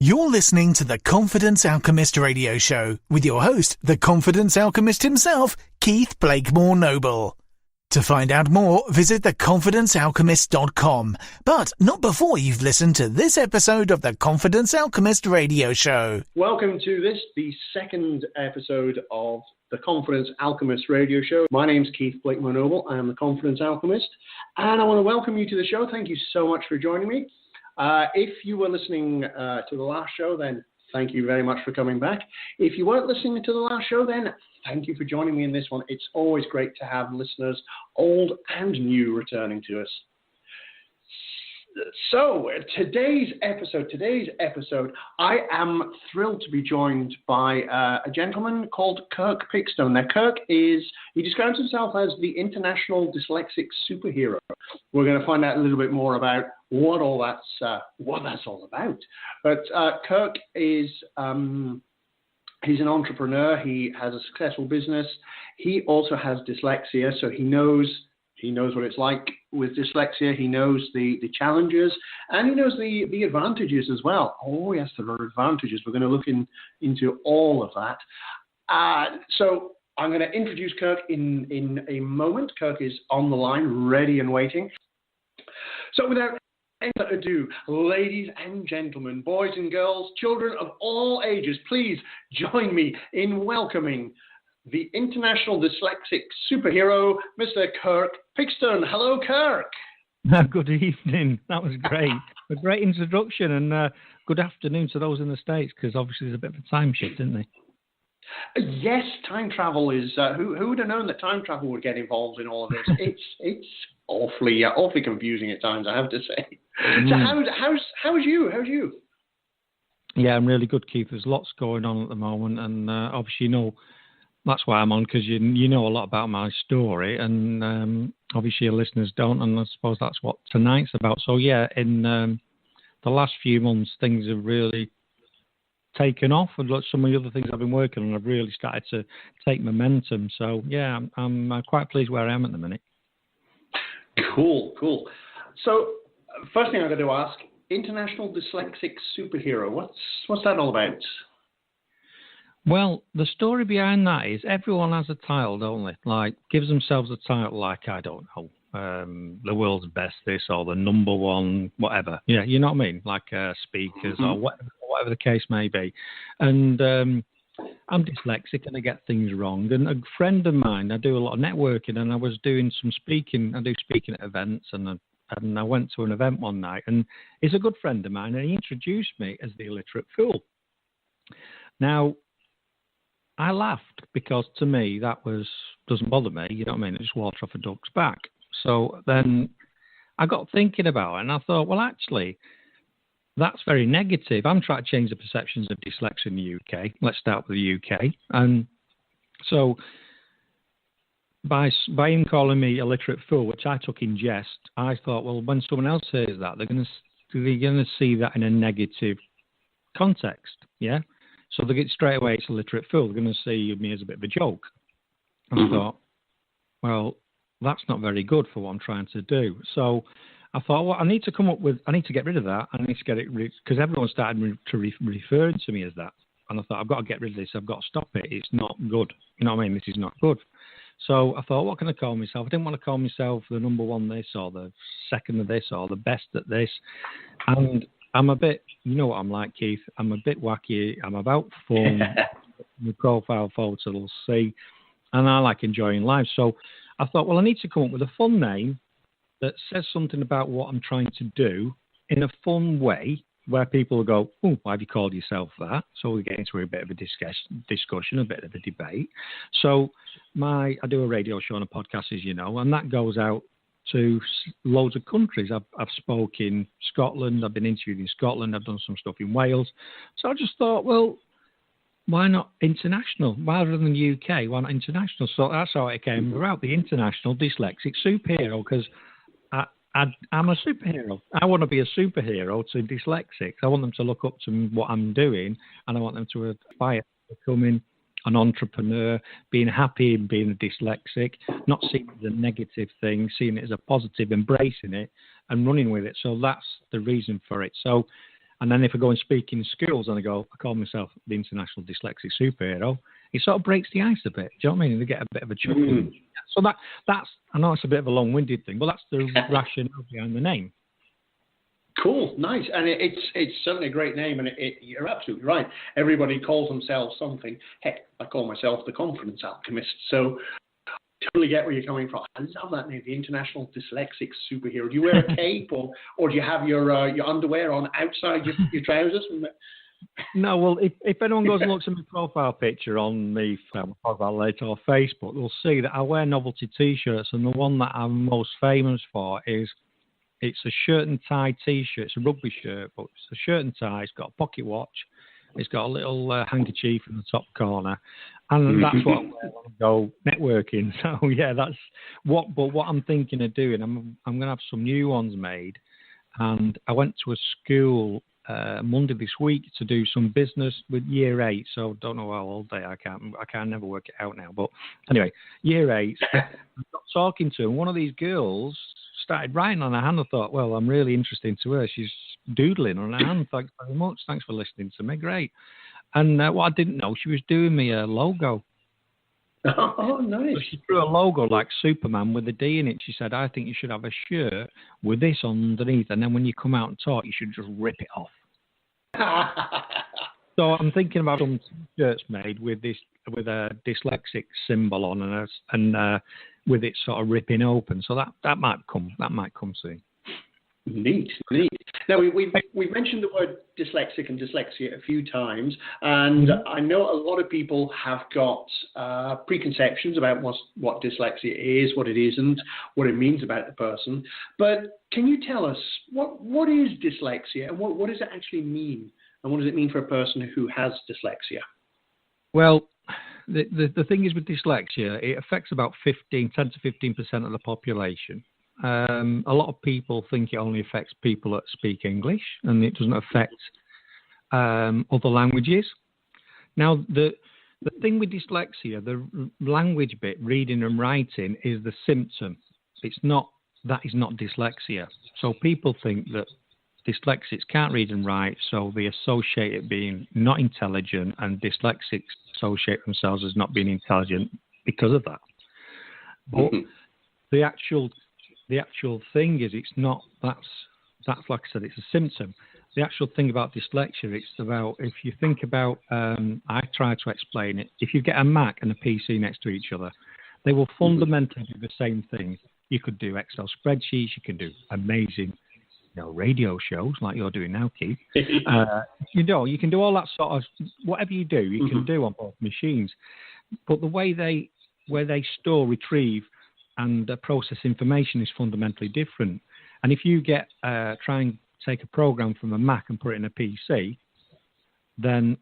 You're listening to the Confidence Alchemist radio show with your host, the Confidence Alchemist himself, Keith Blakemore Noble. To find out more, visit theconfidencealchemist.com, but not before you've listened to this episode of the Confidence Alchemist radio show. Welcome to the second episode of the Confidence Alchemist radio show. My name's Keith Blakemore Noble. I am the Confidence Alchemist, and I want to welcome you to the show. Thank you so much for joining me. If you were listening to the last show, then thank you very much for coming back. If you weren't listening to the last show, then thank you for joining me in this one. It's always great to have listeners, old and new, returning to us. So today's episode, I am thrilled to be joined by a gentleman called Kirk Pickstone. Now, Kirk he describes himself as the International Dyslexic Superhero. We're going to find out a little bit more about what that's all about. But Kirk is he's an entrepreneur. He has a successful business. He also has dyslexia, so he knows what it's like with dyslexia. He knows the challenges, and he knows the advantages as well. Oh, yes, there are advantages. We're going to look into all of that. So I'm going to introduce Kirk in a moment. Kirk is on the line, ready and waiting. So without any further ado, ladies and gentlemen, boys and girls, children of all ages, please join me in welcoming the International Dyslexic Superhero, Mr. Kirk Pickstone. Hello, Kirk. Good evening. That was great. A great introduction, and good afternoon to those in the States, because obviously there's a bit of a time shift, isn't there? Yes, time travel is. Who would have known that time travel would get involved in all of this? It's awfully confusing at times, I have to say. So how's you? Yeah, I'm really good, Keith. There's lots going on at the moment, and obviously that's why I'm on, because you know a lot about my story, and obviously your listeners don't, and I suppose that's what tonight's about. So yeah, in the last few months, things have really taken off, and some of the other things I've been working on have really started to take momentum. So yeah, I'm quite pleased where I am at the minute. Cool. So first thing I'm going to ask, International Dyslexic Superhero, what's that all about? Well, the story behind that is everyone has a title, don't they? Like, gives themselves a title like, I don't know, the world's best this, or the number one, whatever. Yeah, you know what I mean? Like speakers, or whatever the case may be. And I'm dyslexic and I get things wrong. And a friend of mine, I do a lot of networking, and I was doing some speaking. I do speaking at events, and I went to an event one night, and he's a good friend of mine, and he introduced me as the illiterate fool. Now, I laughed, because to me that doesn't bother me, you know what I mean? It's water off a duck's back. So then I got thinking about it, and I thought, well, actually, that's very negative. I'm trying to change the perceptions of dyslexia in the UK. Let's start with the UK. And so by him calling me illiterate fool, which I took in jest, I thought, well, when someone else hears that, they're going to see that in a negative context, yeah? So they get straight away, it's a literate fool. They're going to see me as a bit of a joke. And I thought, well, that's not very good for what I'm trying to do. So I thought, well, I need to get rid of that. I need to get it, because everyone started referring to me as that. And I thought, I've got to get rid of this. I've got to stop it. It's not good. You know what I mean? This is not good. So I thought, what can I call myself? I didn't want to call myself the number one this, or the second of this, or the best at this. And I'm a bit, you know what I'm like, Keith. I'm a bit wacky. I'm about fun. My profile photo will see. And I like enjoying life. So I thought, well, I need to come up with a fun name that says something about what I'm trying to do in a fun way, where people will go, oh, why have you called yourself that? So we get into a bit of a discussion, a bit of a debate. So I do a radio show and a podcast, as you know, and that goes out to loads of countries. I've spoken in Scotland, I've been interviewed in Scotland, I've done some stuff in Wales. So I just thought, well, why not international? Rather than UK, why not international? So that's how it came about, the International Dyslexic Superhero, because I'm a superhero. I want to be a superhero to dyslexics. I want them to look up to what I'm doing, and I want them to aspire to becoming an entrepreneur, being happy in being a dyslexic, not seeing it as a negative thing, seeing it as a positive, embracing it and running with it. So that's the reason for it. So And then if I go and speak in schools and I call myself the International Dyslexic Superhero, it sort of breaks the ice a bit. Do you know what I mean? They get a bit of a chuckle. Mm. So that's, I know it's a bit of a long-winded thing, but that's the rationale behind the name. Cool, nice, and it's certainly a great name, and you're absolutely right. Everybody calls themselves something. Heck, I call myself the Confidence Alchemist, so totally get where you're coming from. I love that name, the International Dyslexic Superhero. Do you wear a cape, or do you have your underwear on outside your trousers? No, well, if anyone goes and looks at my profile picture on the profile later or Facebook, they'll see that I wear novelty T-shirts, and the one that I'm most famous for is it's a shirt and tie T-shirt. It's a rugby shirt, but it's a shirt and tie. It's got a pocket watch. It's got a little handkerchief in the top corner, and that's what I wear when I go networking. So yeah, that's what. But what I'm thinking of doing, I'm going to have some new ones made, and I went to a school Monday this week to do some business with Year 8. So don't know how old they are. I can't never work it out now. But anyway, Year 8. I got talking to, and one of these girls started writing on her hand. I thought, well, I'm really interested to her. She's doodling on her hand. Thanks very much. Thanks for listening to me. Great. And what I didn't know, she was doing me a logo. Oh, nice. So she drew a logo like Superman with a D in it. She said, I think you should have a shirt with this underneath, and then when you come out and talk, you should just rip it off. So I'm thinking about some shirts made with a dyslexic symbol on and with it sort of ripping open. So that might come soon. Neat. Now we've mentioned the word dyslexic and dyslexia a few times, and I know a lot of people have got preconceptions about what dyslexia is, what it isn't, what it means about the person. But can you tell us what is dyslexia, and what does it actually mean, and what does it mean for a person who has dyslexia? Well, the thing is with dyslexia, it affects about 10 to 15% of the population. A lot of people think it only affects people that speak English, and it doesn't affect other languages. Now, the thing with dyslexia, the language bit, reading and writing, is the symptom. That is not dyslexia. So people think that dyslexics can't read and write, so they associate it being not intelligent, and dyslexics associate themselves as not being intelligent because of that. But the actual thing is, it's not. That's like I said, it's a symptom. The actual thing about dyslexia, it's about, if you think about, I try to explain it. If you get a Mac and a PC next to each other, they will fundamentally do the same thing. You could do Excel spreadsheets. You can do amazing, radio shows like you're doing now, Keith. You can do all that sort of, whatever you do, you can do on both machines. But the way they store, retrieve, and process information is fundamentally different. And if you try and take a program from a Mac and put it in a PC, then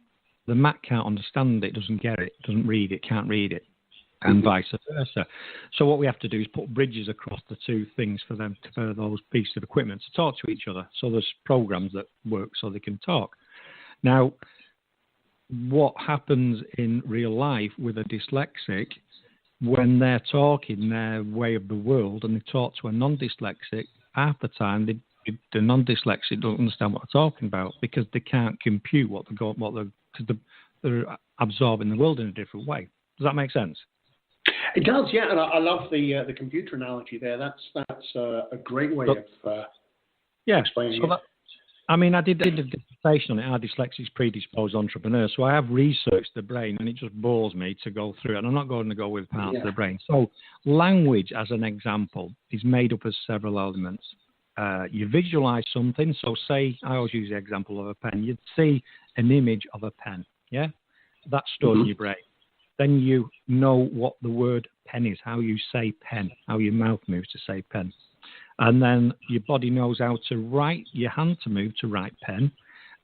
the Mac can't understand it, doesn't get it, doesn't read it, can't read it, and vice versa. So what we have to do is put bridges across the two things for those pieces of equipment to talk to each other. So there's programs that work so they can talk. Now, what happens in real life with a dyslexic, when they're talking their way of the world and they talk to a non-dyslexic, half the time the non-dyslexic don't understand what they're talking about, because they can't compute they're absorbing the world in a different way. Does that make sense? It does, yeah. And I love the computer analogy there. That's a great way of explaining it. I did a dissertation on it, Are Dyslexics Predisposed Entrepreneurs? So I have researched the brain, and it just bores me to go through it. And I'm not going to go with parts of the brain. So language, as an example, is made up of several elements. You visualize something. So say, I always use the example of a pen. You'd see an image of a pen, yeah? That's stored in your brain. Then you know what the word pen is, how you say pen, how your mouth moves to say pen. And then your body knows how to write, your hand to move to write pen.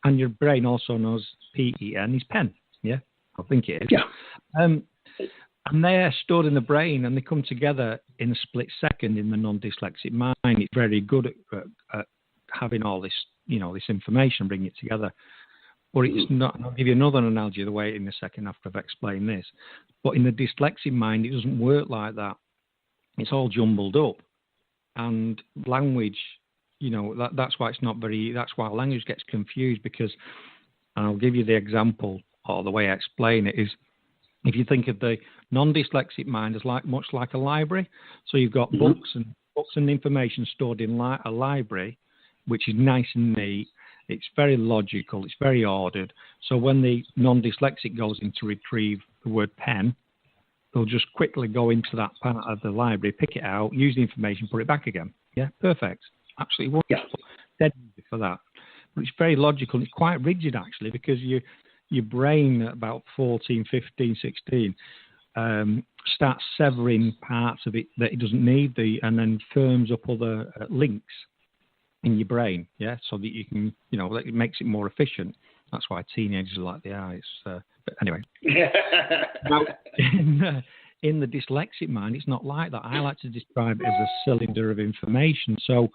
And your brain also knows P-E-N is pen. Yeah, I think it is. Yeah. And they're stored in the brain, and they come together in a split second in the non-dyslexic mind. It's very good at having all this, this information, bringing it together. But it's not. I'll give you another analogy of the way in a second after I've explained this. But in the dyslexic mind, it doesn't work like that. It's all jumbled up. And language that's why it's not very. That's why language gets confused because, and I'll give you the example or the way I explain it is, if you think of the non-dyslexic mind as much like a library, so you've got books and information stored in a library, which is nice and neat. It's very logical. It's very ordered. So when the non-dyslexic goes in to retrieve the word pen, they'll just quickly go into that part of the library, pick it out, use the information, put it back again. Yeah, perfect. Absolutely wonderful. Dead easy for that. But it's very logical. It's quite rigid, actually, because your brain at about 14, 15, 16 starts severing parts of it that it doesn't need, and then firms up other links in your brain, yeah, so that you can, it makes it more efficient. That's why teenagers like the eyes. But anyway, now, in the dyslexic mind, it's not like that. I like to describe it as a cylinder of information. So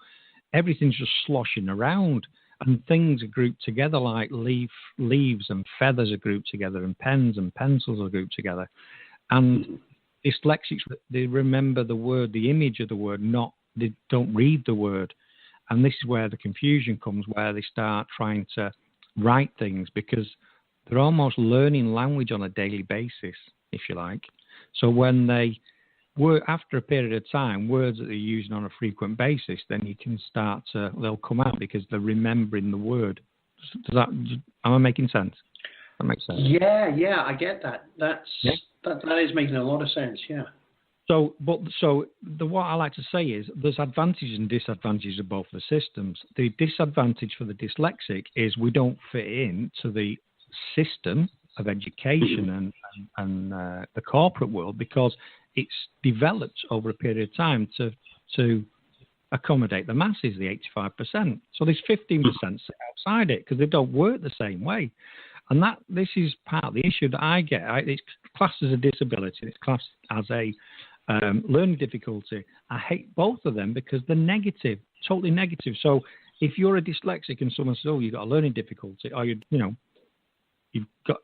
everything's just sloshing around, and things are grouped together like leaves and feathers are grouped together, and pens and pencils are grouped together. And dyslexics, they remember the word, the image of the word, they don't read the word. And this is where the confusion comes, where they start trying to write things because they're almost learning language on a daily basis, if you like. So when after a period of time, words that they're using on a frequent basis, then you can they'll come out because they're remembering the word. Am I making sense? That makes sense. Yeah, I get that. That is making a lot of sense, yeah. So what I like to say is there's advantages and disadvantages of both the systems. The disadvantage for the dyslexic is we don't fit into the system of education and the corporate world because it's developed over a period of time to accommodate the masses, the 85%. So there's 15% outside it because they don't work the same way. And this is part of the issue that I get. It's classed as a disability. It's classed as a learning difficulty. I hate both of them because they're negative, totally negative. So if you're a dyslexic and someone says, "Oh, you've got a learning difficulty," or you've got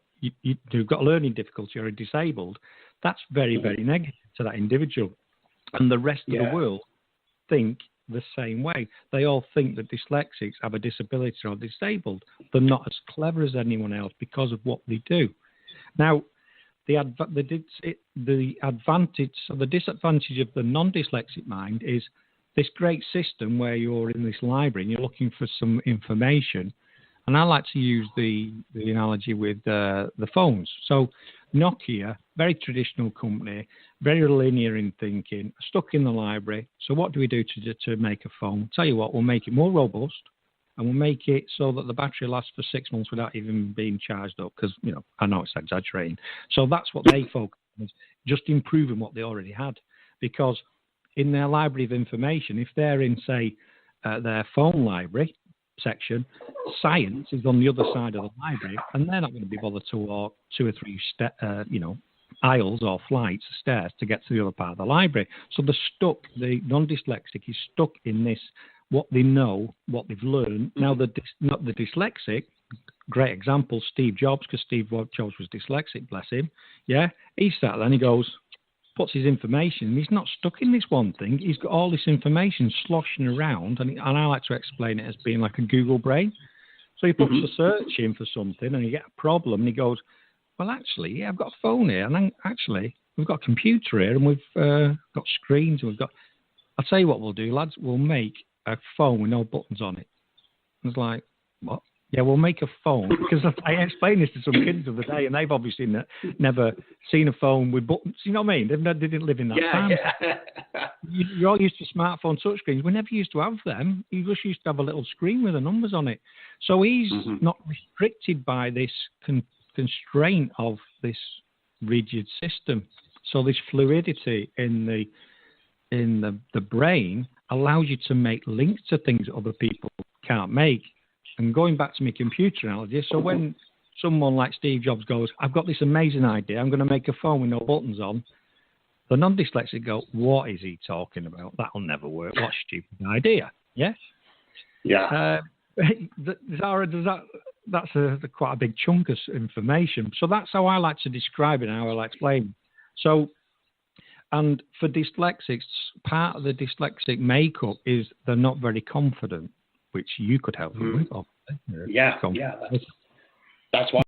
a learning difficulty or are disabled, that's very, very negative to that individual. And the rest of the world think the same way. They all think that dyslexics have a disability or are disabled. They're not as clever as anyone else because of what they do. Now, the disadvantage of the non-dyslexic mind is this great system where you're in this library and you're looking for some information. And I like to use the analogy with the phones. So Nokia, very traditional company, very linear in thinking, stuck in the library. So what do we do to make a phone? Tell you what, we'll make it more robust and we'll make it so that the battery lasts for 6 months without even being charged up because, I know it's exaggerating. So that's what they focus on, is just improving what they already had. Because in their library of information, if they're in, say, their phone library section, science is on the other side of the library, and they're not going to be bothered to walk 2 or 3 aisles or flights of stairs to get to the other part of the library. So they're stuck. The non-dyslexic is stuck in this, what they know, what they've learned. Now, not the dyslexic, great example, Steve Jobs, because Steve Jobs was dyslexic, bless him. Yeah, he sat there and he goes, puts his information, and he's not stuck in this one thing. He's got all this information sloshing around, and I like to explain it as being like a Google brain. So he puts a search in for something, and you get a problem, and he goes, well, actually, I've got a phone here, and then actually, we've got a computer here, and we've got screens, and I'll tell you what we'll do, lads, we'll make a phone with no buttons on it. And it's like, what? Yeah, we'll make a phone, because I explained this to some kids the other day, and they've obviously never seen a phone with buttons. You know what I mean? They didn't live in that time. Yeah. You're all used to smartphone touchscreens. We never used to have them. You just used to have a little screen with the numbers on it. So he's not restricted by this constraint of this rigid system. So this fluidity in the brain allows you to make links to things that other people can't make. And going back to my computer analogy, so when someone like Steve Jobs goes, I've got this amazing idea, I'm going to make a phone with no buttons on, the non-dyslexic go, what is he talking about? That'll never work. What a stupid idea. Yeah? Yeah. That's quite a big chunk of information. So that's how I like to describe it and how I like to explain. So And for dyslexics, part of the dyslexic makeup is they're not very confident, which you could help them with, obviously. That's why